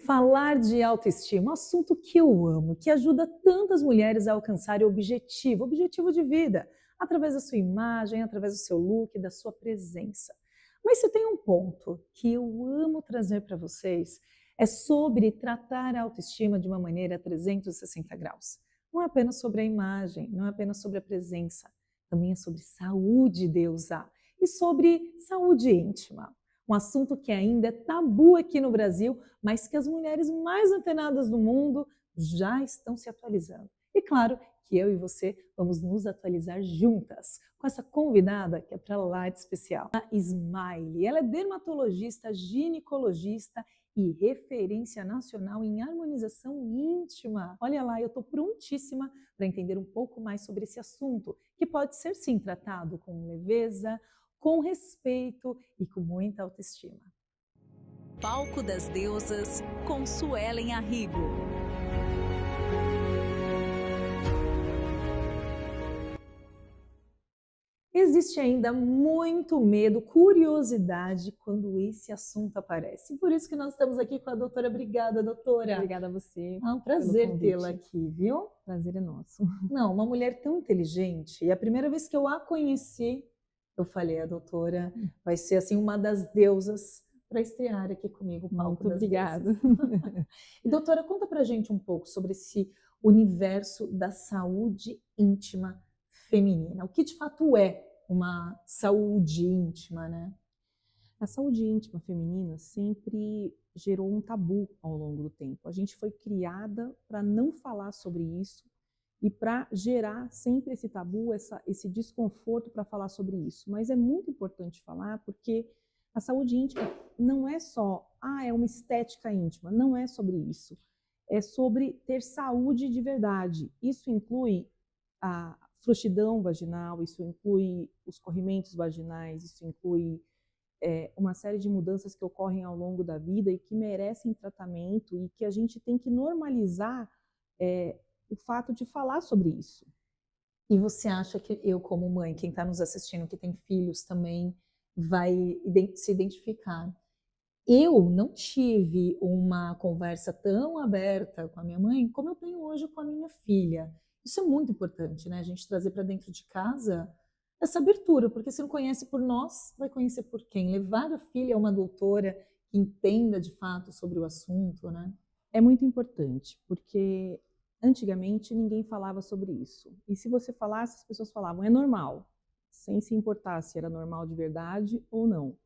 Falar de autoestima, um assunto que eu amo, que ajuda tantas mulheres a alcançarem o objetivo de vida, através da sua imagem, através do seu look, da sua presença. Mas se tem um ponto que eu amo trazer para vocês, é sobre tratar a autoestima de uma maneira 360 graus. Não é apenas sobre a imagem, não é apenas sobre a presença, também é sobre saúde, deusa, e sobre saúde íntima. Um assunto que ainda é tabu aqui no Brasil, mas que as mulheres mais antenadas do mundo já estão se atualizando. E claro que eu e você vamos nos atualizar juntas com essa convidada que é para lá de especial, a Smile. Ela é dermatologista, ginecologista e referência nacional em harmonização íntima. Olha lá, eu estou prontíssima para entender um pouco mais sobre esse assunto, que pode ser sim tratado com leveza, com respeito e com muita autoestima. Palco das Deusas, com Suelen Arrigo. Existe ainda muito medo, curiosidade quando esse assunto aparece. Por isso que nós estamos aqui com a doutora. Obrigada, doutora. Obrigada a você. É um prazer tê-la aqui, viu? Prazer é nosso. Não, uma mulher tão inteligente. E a primeira vez que eu a conheci, eu falei, a doutora vai ser assim uma das deusas para estrear aqui comigo o Palco Muito das obrigada. Deusas. E doutora, conta pra gente um pouco sobre esse universo da saúde íntima feminina. O que de fato é uma saúde íntima, né? A saúde íntima feminina sempre gerou um tabu ao longo do tempo. A gente foi criada para não falar sobre isso e para gerar sempre esse tabu, esse desconforto para falar sobre isso. Mas é muito importante falar porque a saúde íntima não é só, é uma estética íntima, não é sobre isso. É sobre ter saúde de verdade. Isso inclui a frouxidão vaginal, isso inclui os corrimentos vaginais, isso inclui uma série de mudanças que ocorrem ao longo da vida e que merecem tratamento e que a gente tem que normalizar o fato de falar sobre isso. E você acha que eu, como mãe, quem está nos assistindo, que tem filhos também, vai se identificar? Eu não tive uma conversa tão aberta com a minha mãe como eu tenho hoje com a minha filha. Isso é muito importante, né? A gente trazer para dentro de casa essa abertura, porque se não conhece por nós, vai conhecer por quem? Levar a filha a uma doutora que entenda de fato sobre o assunto, né? É muito importante, porque antigamente ninguém falava sobre isso. E se você falasse, as pessoas falavam, é normal, sem se importar se era normal de verdade ou não.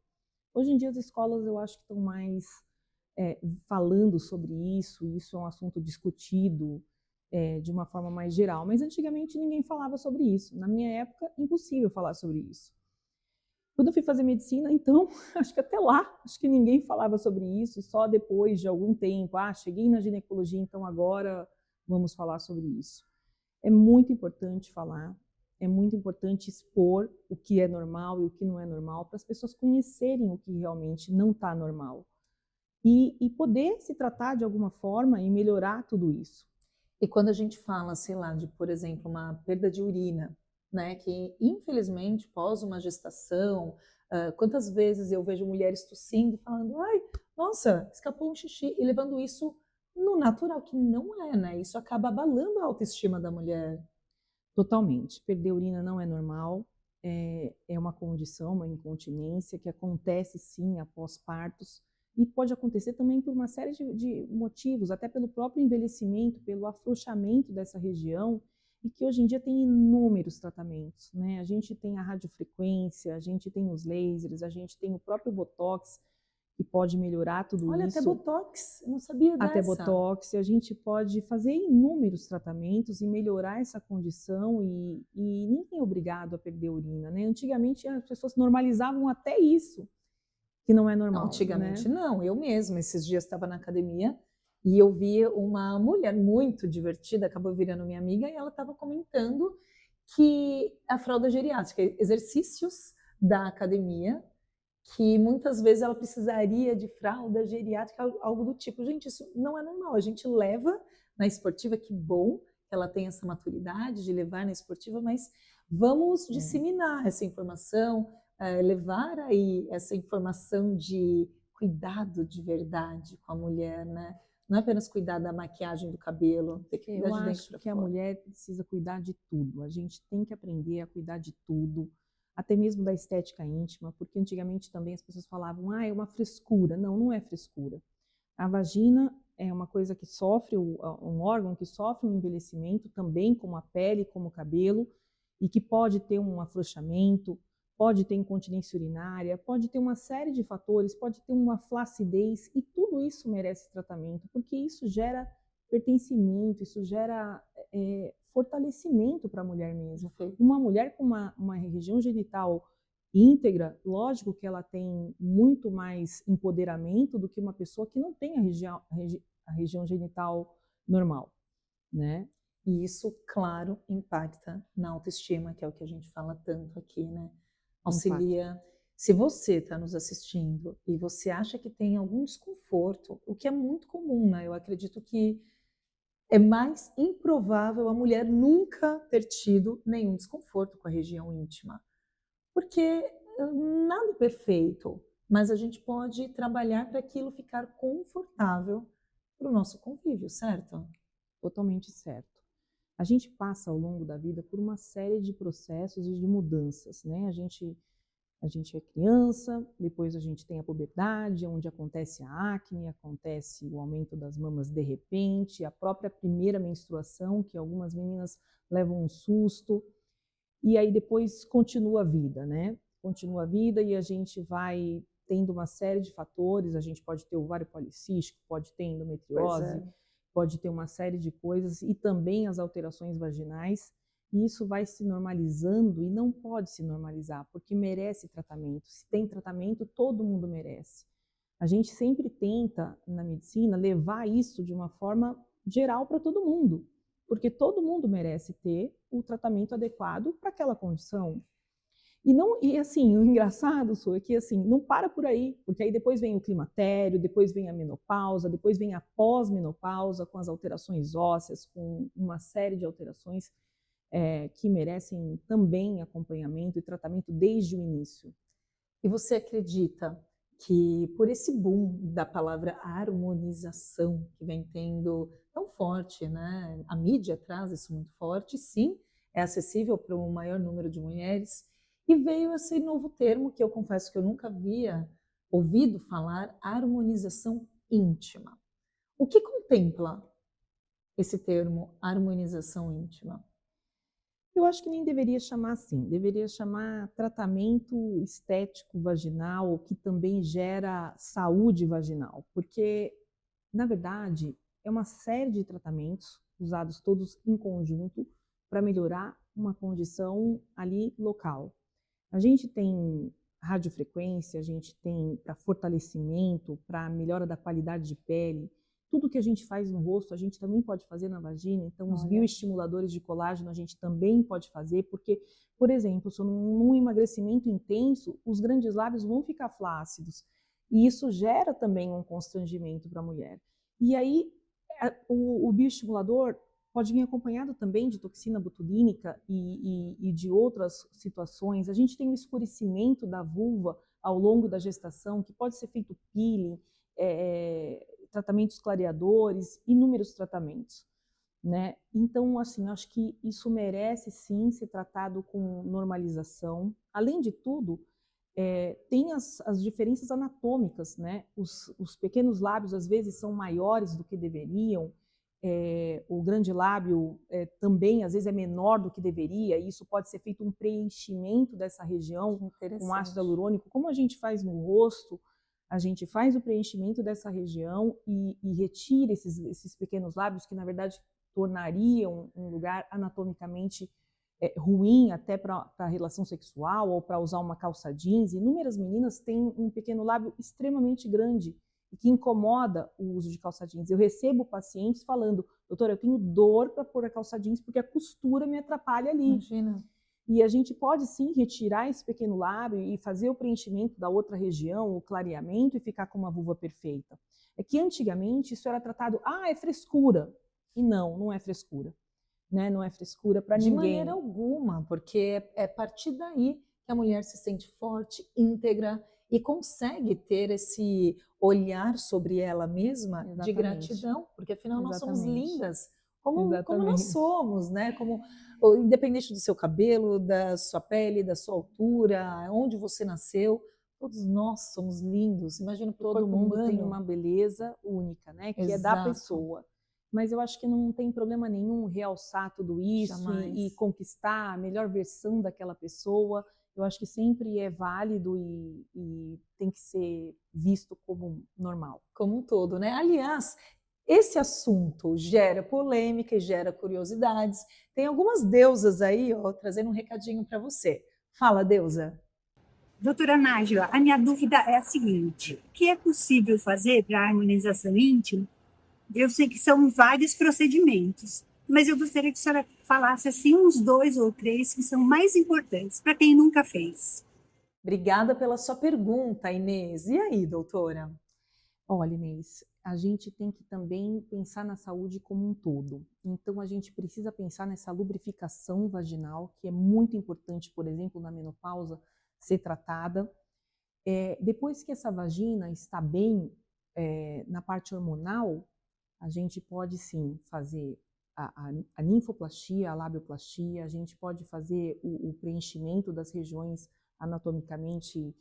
Hoje em dia as escolas eu acho que estão mais falando sobre isso é um assunto discutido de uma forma mais geral, mas antigamente ninguém falava sobre isso. Na minha época, impossível falar sobre isso. Quando eu fui fazer medicina, então, acho que até lá, acho que ninguém falava sobre isso, e só depois de algum tempo, cheguei na ginecologia, então agora vamos falar sobre isso. É muito importante falar, é muito importante expor o que é normal e o que não é normal, para as pessoas conhecerem o que realmente não está normal. E poder se tratar de alguma forma e melhorar tudo isso. E quando a gente fala, sei lá, de, por exemplo, uma perda de urina, né, que infelizmente pós uma gestação, quantas vezes eu vejo mulheres tossindo e falando, nossa, escapou um xixi, e levando isso no natural, que não é, né? Isso acaba abalando a autoestima da mulher. Totalmente. Perder urina não é normal, é uma condição, uma incontinência que acontece sim após partos e pode acontecer também por uma série de motivos, até pelo próprio envelhecimento, pelo afrouxamento dessa região e que hoje em dia tem inúmeros tratamentos, né? A gente tem a radiofrequência, a gente tem os lasers, a gente tem o próprio Botox, que pode melhorar tudo isso. Olha, até Botox, eu não sabia dessa. Até Botox, a gente pode fazer inúmeros tratamentos e melhorar essa condição e ninguém é obrigado a perder urina, né? Antigamente as pessoas normalizavam até isso, que não é normal. Não, antigamente né? não, eu mesma, esses dias estava na academia e eu vi uma mulher muito divertida, acabou virando minha amiga, e ela estava comentando que a fralda geriátrica, exercícios da academia, que muitas vezes ela precisaria de fralda geriátrica, algo do tipo. Gente, isso não é normal. A gente leva na esportiva, que bom que ela tem essa maturidade de levar na esportiva, mas vamos disseminar essa informação, levar aí essa informação de cuidado de verdade com a mulher, né? Não é apenas cuidar da maquiagem do cabelo, tem que cuidar Eu de dentro acho para que a fora. mulher precisa cuidar de tudo. A gente tem que aprender a cuidar de tudo, até mesmo da estética íntima, porque antigamente também as pessoas falavam, ah, é uma frescura. Não, não é frescura. A vagina é uma coisa que sofre, um órgão que sofre um envelhecimento, também como a pele, como o cabelo, e que pode ter um afrouxamento, pode ter incontinência urinária, pode ter uma série de fatores, pode ter uma flacidez, e tudo isso merece tratamento, porque isso gera pertencimento, isso gera fortalecimento para a mulher mesmo. Perfeito. Uma mulher com uma região genital íntegra, lógico que ela tem muito mais empoderamento do que uma pessoa que não tem a região genital normal, né? E isso, claro, impacta na autoestima, que é o que a gente fala tanto aqui, né? Auxilia. Se você está nos assistindo e você acha que tem algum desconforto, o que é muito comum, né? Eu acredito que é mais improvável a mulher nunca ter tido nenhum desconforto com a região íntima. Porque nada é perfeito, mas a gente pode trabalhar para aquilo ficar confortável para o nosso convívio, certo? Totalmente certo. A gente passa ao longo da vida por uma série de processos e de mudanças, né? A gente é criança, depois a gente tem a puberdade, onde acontece a acne, acontece o aumento das mamas de repente, a própria primeira menstruação, que algumas meninas levam um susto, e aí depois continua a vida, né? Continua a vida e a gente vai tendo uma série de fatores, a gente pode ter ovário policístico, pode ter endometriose, pode ter uma série de coisas e também as alterações vaginais, e isso vai se normalizando e não pode se normalizar, porque merece tratamento. Se tem tratamento, todo mundo merece. A gente sempre tenta, na medicina, levar isso de uma forma geral para todo mundo, porque todo mundo merece ter o tratamento adequado para aquela condição. E assim, o engraçado, Su, é que assim, não para por aí, porque aí depois vem o climatério, depois vem a menopausa, depois vem a pós-menopausa, com as alterações ósseas, com uma série de alterações que merecem também acompanhamento e tratamento desde o início. E você acredita que por esse boom da palavra harmonização que vem tendo tão forte, né? A mídia traz isso muito forte, sim, é acessível para um maior número de mulheres, e veio esse novo termo que eu confesso que eu nunca havia ouvido falar, harmonização íntima. O que contempla esse termo, harmonização íntima? Eu acho que nem deveria chamar assim, deveria chamar tratamento estético vaginal, que também gera saúde vaginal, porque, na verdade, é uma série de tratamentos usados todos em conjunto para melhorar uma condição ali local. A gente tem radiofrequência, a gente tem para fortalecimento, para melhora da qualidade de pele. Tudo que a gente faz no rosto, a gente também pode fazer na vagina. Então, os bioestimuladores de colágeno a gente também pode fazer, porque, por exemplo, se num emagrecimento intenso, os grandes lábios vão ficar flácidos. E isso gera também um constrangimento para a mulher. E aí, o bioestimulador pode vir acompanhado também de toxina botulínica e de outras situações. A gente tem o escurecimento da vulva ao longo da gestação, que pode ser feito peeling, tratamentos clareadores, inúmeros tratamentos, né? Então, assim, acho que isso merece sim ser tratado com normalização. Além de tudo, tem as diferenças anatômicas, né? Os pequenos lábios às vezes são maiores do que deveriam, o grande lábio também às vezes é menor do que deveria, e isso pode ser feito um preenchimento dessa região com ácido hialurônico, como a gente faz no rosto. A gente faz o preenchimento dessa região e retira esses pequenos lábios que, na verdade, tornariam um lugar anatomicamente ruim até para a relação sexual ou para usar uma calça jeans. Inúmeras meninas têm um pequeno lábio extremamente grande e que incomoda o uso de calça jeans. Eu recebo pacientes falando, doutora, eu tenho dor para pôr a calça jeans porque a costura me atrapalha ali. Imagina. E a gente pode sim retirar esse pequeno lábio e fazer o preenchimento da outra região, o clareamento, e ficar com uma vulva perfeita. É que antigamente isso era tratado, é frescura. E não é frescura. Né? Não é frescura para ninguém. De maneira alguma, porque é a partir daí que a mulher se sente forte, íntegra e consegue ter esse olhar sobre ela mesma de Exatamente. gratidão, porque afinal nós somos Exatamente. lindas como nós Exatamente. somos, né? Independente do seu cabelo, da sua pele, da sua altura, onde você nasceu, todos nós somos lindos. Imagina para o Todo corpo mundo tem humano. uma beleza única, né, que é da Exato. pessoa. Mas eu acho que não tem problema nenhum realçar tudo isso Jamais. e conquistar a melhor versão daquela pessoa. Eu acho que sempre é válido e tem que ser visto como normal. Como um todo, né? Aliás, esse assunto gera polêmica e gera curiosidades. Tem algumas deusas aí, ó, trazendo um recadinho para você. Fala, deusa. Doutora Nájila, a minha dúvida é a seguinte: o que é possível fazer para a harmonização íntima? Eu sei que são vários procedimentos, mas eu gostaria que a senhora falasse assim uns 2 ou 3 que são mais importantes para quem nunca fez. Obrigada pela sua pergunta, Inês. E aí, doutora? Olha, Inês, a gente tem que também pensar na saúde como um todo. Então, a gente precisa pensar nessa lubrificação vaginal, que é muito importante, por exemplo, na menopausa, ser tratada. Depois que essa vagina está bem na parte hormonal, a gente pode sim fazer a ninfoplastia, a labioplastia, a gente pode fazer o preenchimento das regiões anatomicamente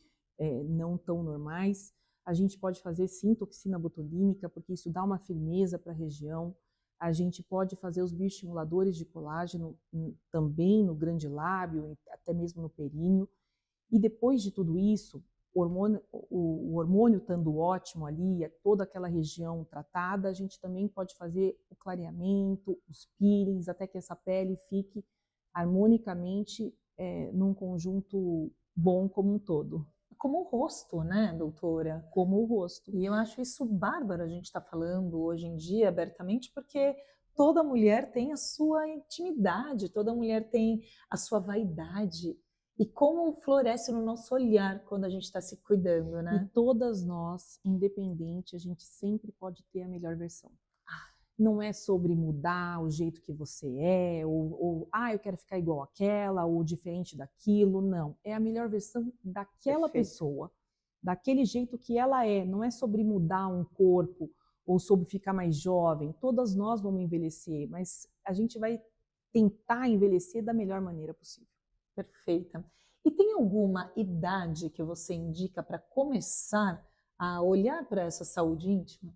não tão normais. A gente pode fazer sim toxina botulínica, porque isso dá uma firmeza para a região. A gente pode fazer os bioestimuladores de colágeno também no grande lábio, até mesmo no períneo. E depois de tudo isso, o hormônio estando ótimo ali, toda aquela região tratada, a gente também pode fazer o clareamento, os peelings, até que essa pele fique harmonicamente num conjunto bom como um todo. Como o rosto, né, doutora? Como o rosto. E eu acho isso bárbaro a gente estar falando hoje em dia abertamente, porque toda mulher tem a sua intimidade, toda mulher tem a sua vaidade. E como floresce no nosso olhar quando a gente está se cuidando, E né? todas nós, independente, a gente sempre pode ter a melhor versão. Não é sobre mudar o jeito que você é, ou eu quero ficar igual àquela, ou diferente daquilo. Não, é a melhor versão daquela Perfeito. pessoa, daquele jeito que ela é. Não é sobre mudar um corpo ou sobre ficar mais jovem. Todas nós vamos envelhecer, mas a gente vai tentar envelhecer da melhor maneira possível. Perfeita. E tem alguma idade que você indica para começar a olhar para essa saúde íntima?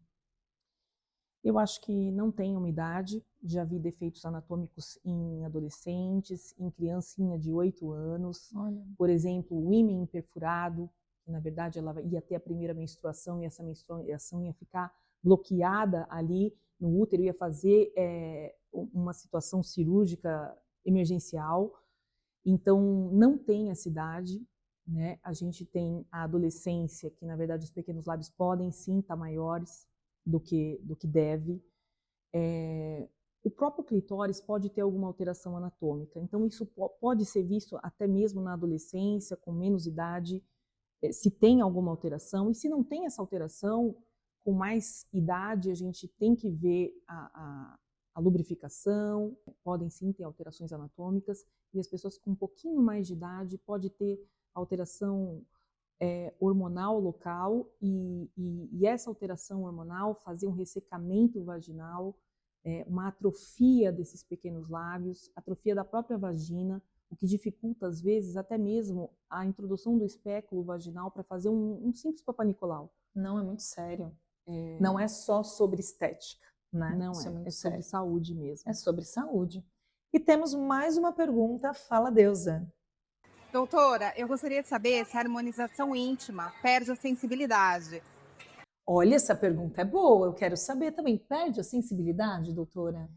Eu acho que não tem uma idade, já vi defeitos anatômicos em adolescentes, em criancinha de 8 anos, Olha. por exemplo, o ímen perfurado, que na verdade ela ia ter a primeira menstruação e essa menstruação ia ficar bloqueada ali no útero, ia fazer uma situação cirúrgica emergencial, então não tem essa idade, né? A gente tem a adolescência, que na verdade os pequenos lábios podem sim estar maiores, do que deve. O próprio clitóris pode ter alguma alteração anatômica, então isso pode ser visto até mesmo na adolescência, com menos idade, se tem alguma alteração, e se não tem essa alteração, com mais idade a gente tem que ver a lubrificação, podem sim ter alterações anatômicas, e as pessoas com um pouquinho mais de idade pode ter alteração hormonal local e essa alteração hormonal fazer um ressecamento vaginal, uma atrofia desses pequenos lábios, atrofia da própria vagina, o que dificulta às vezes até mesmo a introdução do espéculo vaginal para fazer um simples Papa Nicolau. Não, é muito sério. Não é só sobre estética, né? Não Isso muito é sobre sério. saúde mesmo. É sobre saúde. E temos mais uma pergunta, fala deusa. Doutora, eu gostaria de saber se a harmonização íntima perde a sensibilidade. Olha, essa pergunta é boa, eu quero saber também. Perde a sensibilidade, doutora?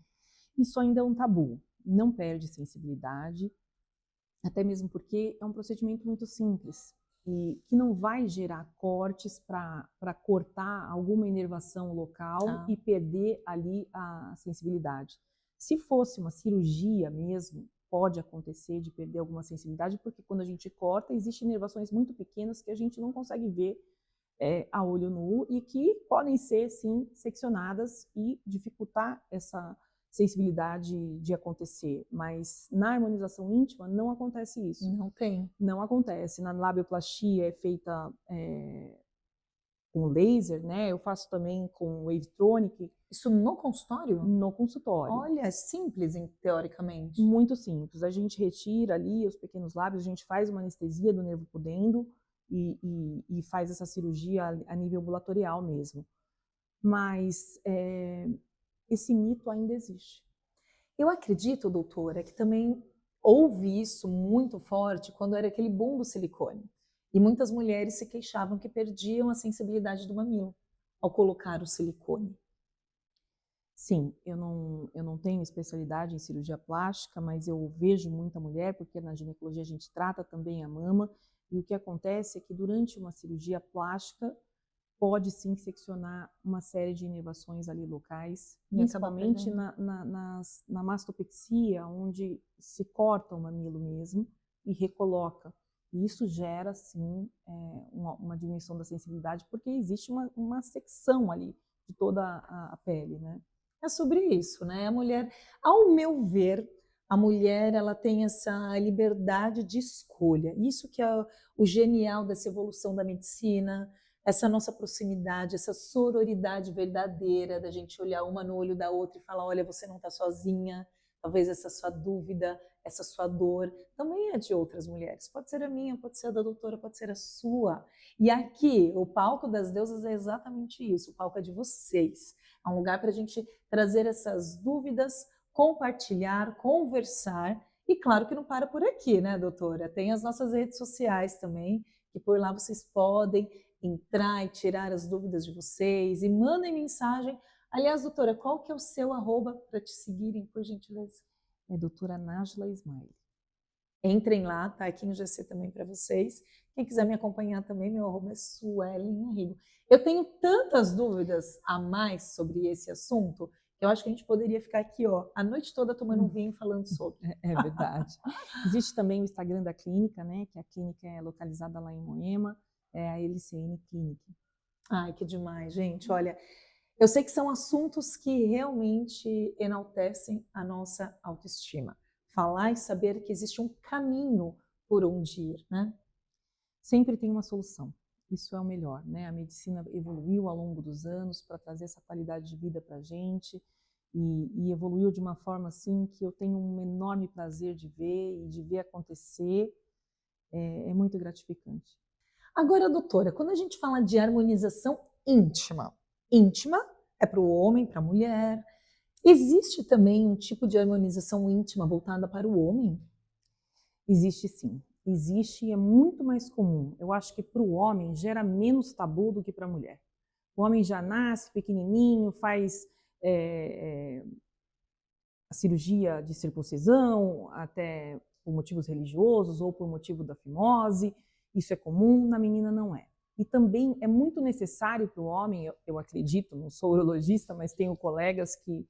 Isso ainda é um tabu, não perde sensibilidade, até mesmo porque é um procedimento muito simples e que não vai gerar cortes para cortar alguma inervação local e perder ali a sensibilidade. Se fosse uma cirurgia mesmo, pode acontecer de perder alguma sensibilidade, porque quando a gente corta, existem inervações muito pequenas que a gente não consegue ver a olho nu e que podem ser, sim, seccionadas e dificultar essa sensibilidade de acontecer, mas na harmonização íntima não acontece isso. Não tem. Não acontece. Na labioplastia é feita com laser, né? Eu faço também com Wavetonic. Isso no consultório? No consultório. Olha, é simples, teoricamente. Muito simples. A gente retira ali os pequenos lábios, a gente faz uma anestesia do nervo pudendo e faz essa cirurgia a nível ambulatorial mesmo. Mas esse mito ainda existe. Eu acredito, doutora, que também houve isso muito forte quando era aquele boom do silicone. E muitas mulheres se queixavam que perdiam a sensibilidade do mamilo ao colocar o silicone. Sim, eu não tenho especialidade em cirurgia plástica, mas eu vejo muita mulher, porque na ginecologia a gente trata também a mama, e o que acontece é que durante uma cirurgia plástica pode sim seccionar uma série de inervações ali locais, principalmente na mastopexia, onde se corta o mamilo mesmo e recoloca. E isso gera, sim, uma diminuição da sensibilidade, porque existe uma secção ali de toda a pele, né? É sobre isso, né? A mulher, ao meu ver, a mulher ela tem essa liberdade de escolha. Isso que é o genial dessa evolução da medicina, essa nossa proximidade, essa sororidade verdadeira, da gente olhar uma no olho da outra e falar, olha, você não está sozinha, talvez essa sua dúvida, essa sua dor, também é de outras mulheres. Pode ser a minha, pode ser a da doutora, pode ser a sua. E aqui, o palco das deusas é exatamente isso, o palco é de vocês. É um lugar para a gente trazer essas dúvidas, compartilhar, conversar. E claro que não para por aqui, né, doutora? Tem as nossas redes sociais também, que por lá vocês podem entrar e tirar as dúvidas de vocês e mandem mensagem. Aliás, doutora, qual que é o seu arroba para te seguirem, por gentileza? É doutora Nájila Ismail. Entrem lá, tá aqui no GC também para vocês. Quem quiser me acompanhar também, meu arroba é Suelen Arrigo. Eu tenho tantas dúvidas a mais sobre esse assunto que eu acho que a gente poderia ficar aqui, ó, a noite toda tomando um vinho falando sobre. É verdade. Existe também o Instagram da clínica, né? Que a clínica é localizada lá em Moema, é a LCN Clinic. Ai, que demais, gente. Olha, eu sei que são assuntos que realmente enaltecem a nossa autoestima. Falar e saber que existe um caminho por onde ir, né? Sempre tem uma solução. Isso é o melhor, né? A medicina evoluiu ao longo dos anos para trazer essa qualidade de vida para a gente e evoluiu de uma forma assim que eu tenho um enorme prazer de ver e de ver acontecer. É muito gratificante. Agora, doutora, quando a gente fala de harmonização íntima, íntima é para o homem, para a mulher. Existe também um tipo de harmonização íntima voltada para o homem? Existe sim. Existe e é muito mais comum. Eu acho que para o homem gera menos tabu do que para a mulher. O homem já nasce pequenininho, faz a cirurgia de circuncisão, até por motivos religiosos ou por motivo da fimose. Isso é comum, na menina não é. E também é muito necessário para o homem, eu acredito, não sou urologista, mas tenho colegas que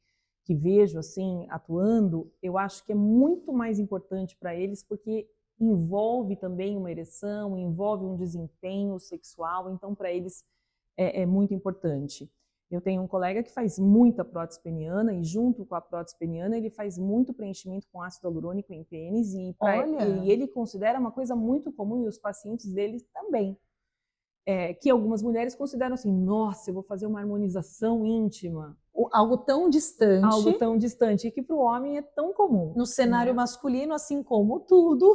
vejo assim atuando, eu acho que é muito mais importante para eles porque envolve também uma ereção, envolve um desempenho sexual, então para eles é muito importante. Eu tenho um colega que faz muita prótese peniana e junto com a prótese peniana ele faz muito preenchimento com ácido hialurônico em pênis e ele considera uma coisa muito comum e os pacientes dele também. Que algumas mulheres consideram assim, nossa, eu vou fazer uma harmonização íntima. Algo tão distante. Algo tão distante, e que para o homem é tão comum. No cenário masculino, assim como tudo,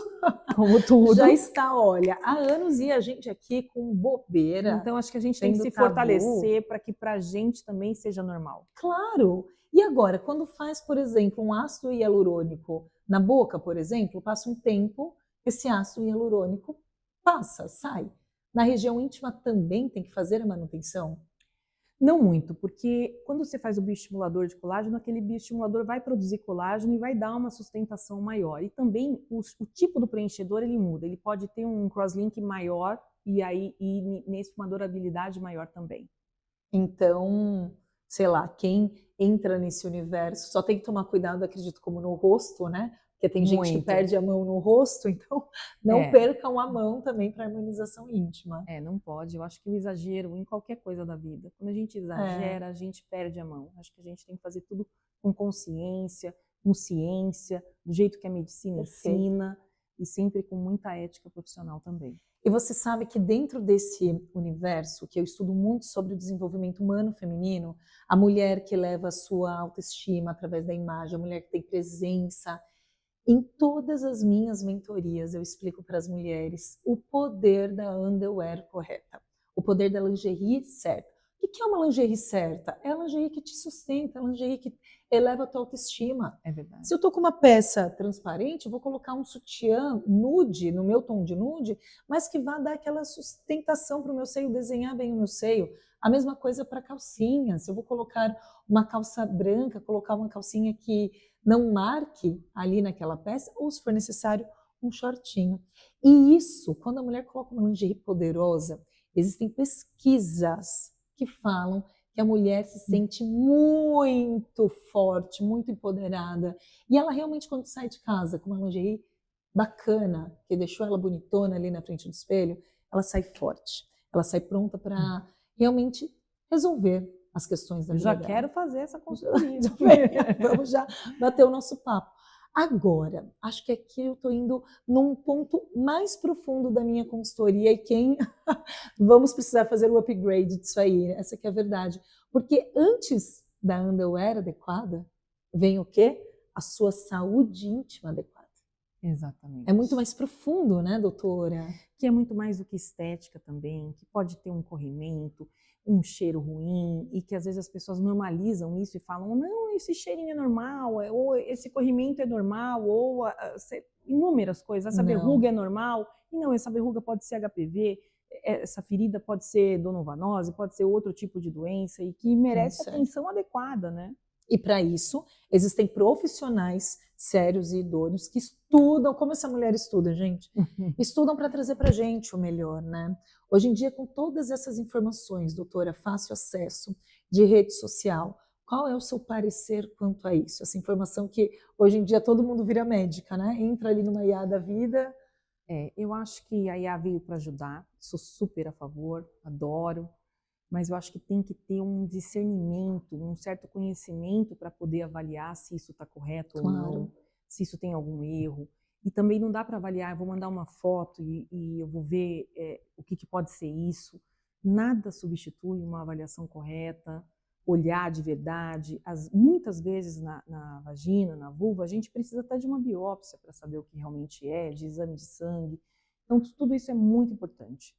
já está, olha, há anos e a gente aqui com bobeira. Então, acho que a gente tem que se fortalecer para que para a gente também seja normal. Claro! E agora, quando faz, por exemplo, um ácido hialurônico na boca, por exemplo, passa um tempo, esse ácido hialurônico passa, sai. Na região íntima também tem que fazer a manutenção? Não muito, porque quando você faz o bioestimulador de colágeno, aquele bioestimulador vai produzir colágeno e vai dar uma sustentação maior. E também o tipo do preenchedor ele muda, ele pode ter um crosslink maior e nesse uma durabilidade maior também. Então, sei lá, quem entra nesse universo só tem que tomar cuidado, acredito, como no rosto, né? Porque tem gente que perde a mão no rosto, então não percam a mão também para harmonização íntima. Não pode. Eu acho que o exagero em qualquer coisa da vida, quando a gente exagera, a gente perde a mão. Acho que a gente tem que fazer tudo com consciência, com ciência, do jeito que a medicina Perfeito. ensina e sempre com muita ética profissional também. E você sabe que dentro desse universo, que eu estudo muito sobre o desenvolvimento humano feminino, a mulher que eleva a sua autoestima através da imagem, a mulher que tem presença, em todas as minhas mentorias eu explico para as mulheres o poder da underwear correta, o poder da lingerie certa. O que é uma lingerie certa? É a lingerie que te sustenta, a lingerie que eleva a tua autoestima. É verdade. Se eu estou com uma peça transparente, eu vou colocar um sutiã nude, no meu tom de nude, mas que vá dar aquela sustentação para o meu seio, desenhar bem o meu seio. A mesma coisa para calcinha. Se eu vou colocar uma calça branca, colocar uma calcinha que não marque ali naquela peça, ou se for necessário, um shortinho. E isso, quando a mulher coloca uma lingerie poderosa, existem pesquisas que falam que a mulher se sente muito forte, muito empoderada. E ela realmente, quando sai de casa com uma lingerie bacana, que deixou ela bonitona ali na frente do espelho, ela sai forte. Ela sai pronta para realmente resolver as questões da Eu vida já dela. quero fazer essa consultoria. Vamos já bater o nosso papo. Agora, acho que aqui eu estou indo num ponto mais profundo da minha consultoria e vamos precisar fazer o upgrade disso aí, essa que é a verdade. Porque antes da underwear adequada, vem o quê? A sua saúde íntima adequada. Exatamente. É muito mais profundo, né, doutora? Que é muito mais do que estética também, que pode ter um corrimento, um cheiro ruim, e que às vezes as pessoas normalizam isso e falam, não, esse cheirinho é normal, ou esse corrimento é normal, ou inúmeras coisas, essa verruga é normal, e não, essa verruga pode ser HPV, essa ferida pode ser donovanose, pode ser outro tipo de doença, e que merece atenção adequada, né? E para isso, existem profissionais sérios e idôneos que estudam, como essa mulher estuda, gente? Estudam para trazer para a gente o melhor, né? Hoje em dia, com todas essas informações, doutora, fácil acesso de rede social, qual é o seu parecer quanto a isso? Essa informação que hoje em dia todo mundo vira médica, né? Entra ali numa IA da vida. Eu acho que a IA veio para ajudar, sou super a favor, adoro, mas eu acho que tem que ter um discernimento, um certo conhecimento para poder avaliar se isso está correto ou não, se isso tem algum erro. E também não dá para avaliar, eu vou mandar uma foto e eu vou ver o que pode ser isso. Nada substitui uma avaliação correta, olhar de verdade. Muitas vezes na vagina, na vulva, a gente precisa até de uma biópsia para saber o que realmente é, de exame de sangue. Então, tudo isso é muito importante.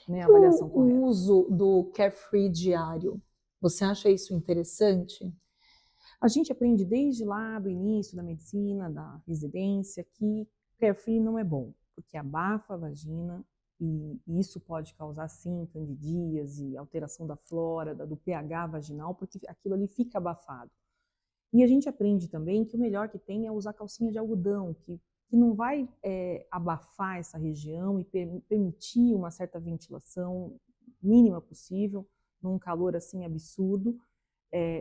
Né, a avaliação correta. O uso do Carefree diário, você acha isso interessante? A gente aprende desde lá do início da medicina, da residência, que Carefree não é bom, porque abafa a vagina e isso pode causar sim candidíase, alteração da flora, do pH vaginal, porque aquilo ali fica abafado. E a gente aprende também que o melhor que tem é usar calcinha de algodão, que não vai abafar essa região e permitir uma certa ventilação mínima possível, num calor assim absurdo.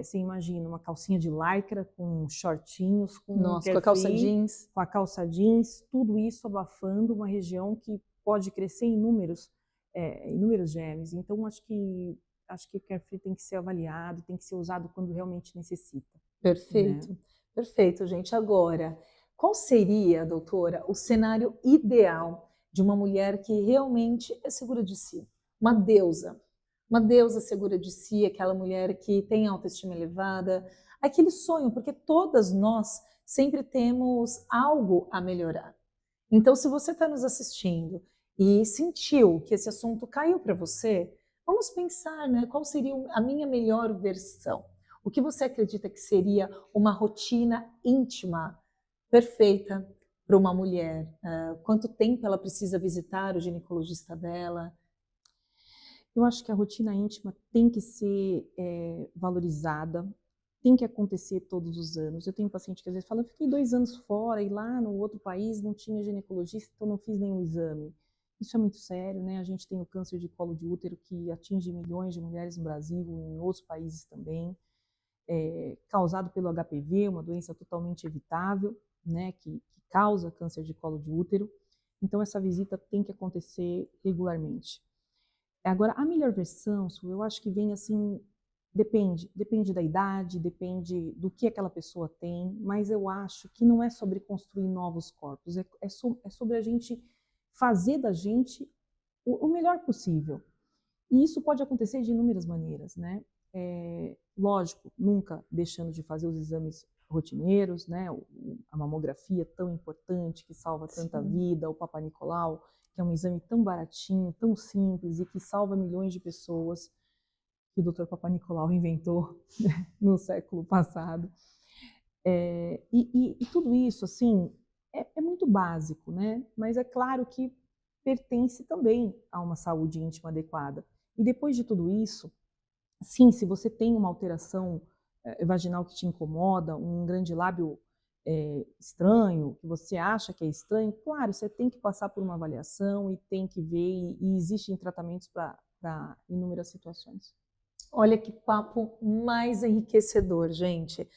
Você imagina uma calcinha de lycra com shortinhos, com a calça jeans. Com a calça jeans, tudo isso abafando uma região que pode crescer em inúmeros germes. Então, acho que o Carefree tem que ser avaliado, tem que ser usado quando realmente necessita. Perfeito, né? Perfeito, gente. Agora, qual seria, doutora, o cenário ideal de uma mulher que realmente é segura de si? Uma deusa segura de si, aquela mulher que tem autoestima elevada, aquele sonho, porque todas nós sempre temos algo a melhorar. Então, se você está nos assistindo e sentiu que esse assunto caiu para você, vamos pensar, né? Qual seria a minha melhor versão? O que você acredita que seria uma rotina íntima perfeita para uma mulher? Quanto tempo ela precisa visitar o ginecologista dela? Eu acho que a rotina íntima tem que ser valorizada, tem que acontecer todos os anos. Eu tenho paciente que às vezes fala, eu fiquei 2 anos fora e lá no outro país não tinha ginecologista, então não fiz nenhum exame. Isso é muito sério, né? A gente tem o câncer de colo de útero que atinge milhões de mulheres no Brasil e em outros países também, causado pelo HPV, uma doença totalmente evitável, né? Que causa câncer de colo de útero. Então essa visita tem que acontecer regularmente. Agora, a melhor versão, eu acho que vem assim Depende da idade, depende do que aquela pessoa tem, mas eu acho que não é sobre construir novos corpos, é sobre a gente fazer da gente o melhor possível. E isso pode acontecer de inúmeras maneiras, né? Lógico, nunca deixando de fazer os exames rotineiros, né? A mamografia tão importante, que salva tanta vida, o Papa Nicolau, que é um exame tão baratinho, tão simples e que salva milhões de pessoas, que o Dr. Papa Nicolau inventou, né, no século passado. E tudo isso, assim, é muito básico, né? Mas é claro que pertence também a uma saúde íntima adequada. E depois de tudo isso, sim, se você tem uma alteração vaginal que te incomoda, um grande lábio estranho, que você acha que é estranho, claro, você tem que passar por uma avaliação e tem que ver, e existem tratamentos para inúmeras situações. Olha que papo mais enriquecedor, gente.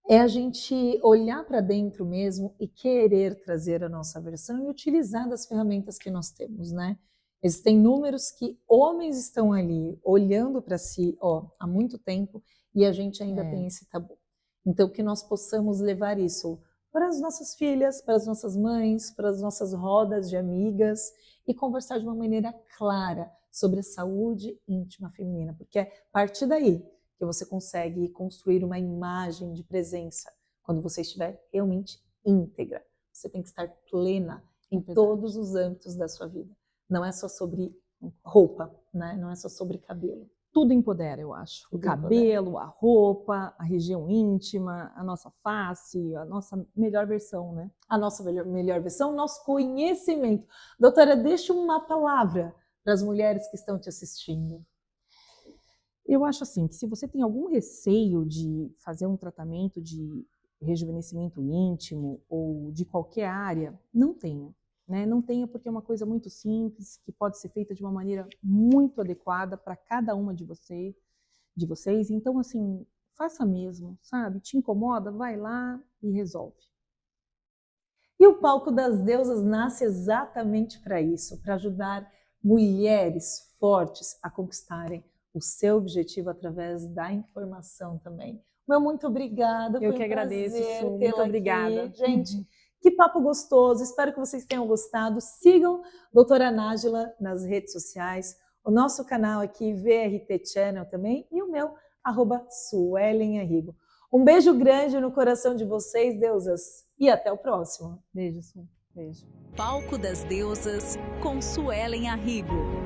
É a gente olhar para dentro mesmo e querer trazer a nossa versão e utilizar das ferramentas que nós temos, né? Existem números que homens estão ali olhando para si há muito tempo e a gente ainda tem esse tabu. Então, que nós possamos levar isso para as nossas filhas, para as nossas mães, para as nossas rodas de amigas e conversar de uma maneira clara sobre a saúde íntima feminina, porque é a partir daí que você consegue construir uma imagem de presença quando você estiver realmente íntegra. Você tem que estar plena em todos os âmbitos da sua vida. Não é só sobre roupa, né? Não é só sobre cabelo. Tudo empodera, eu acho. O cabelo, a roupa, a região íntima, a nossa face, a nossa melhor versão, né? A nossa melhor versão, nosso conhecimento. Doutora, deixa uma palavra para as mulheres que estão te assistindo. Eu acho assim, que se você tem algum receio de fazer um tratamento de rejuvenescimento íntimo ou de qualquer área, não tenha. Né? Não tenha, porque é uma coisa muito simples, que pode ser feita de uma maneira muito adequada para cada uma de vocês. Então, assim, faça mesmo, sabe? Te incomoda? Vai lá e resolve. E o Palco das Deusas nasce exatamente para isso, para ajudar mulheres fortes a conquistarem o seu objetivo através da informação também. Meu muito obrigada. Eu que agradeço, Su. Muito obrigada. Aqui. Gente, que papo gostoso. Espero que vocês tenham gostado. Sigam Doutora Nájila nas redes sociais, o nosso canal aqui, VRT Channel também, e o meu, @SuelenHarrigo. Um beijo grande no coração de vocês, deusas, e até o próximo. Beijo, Su. Beijo. Palco das Deusas, com Suelen Arrigo.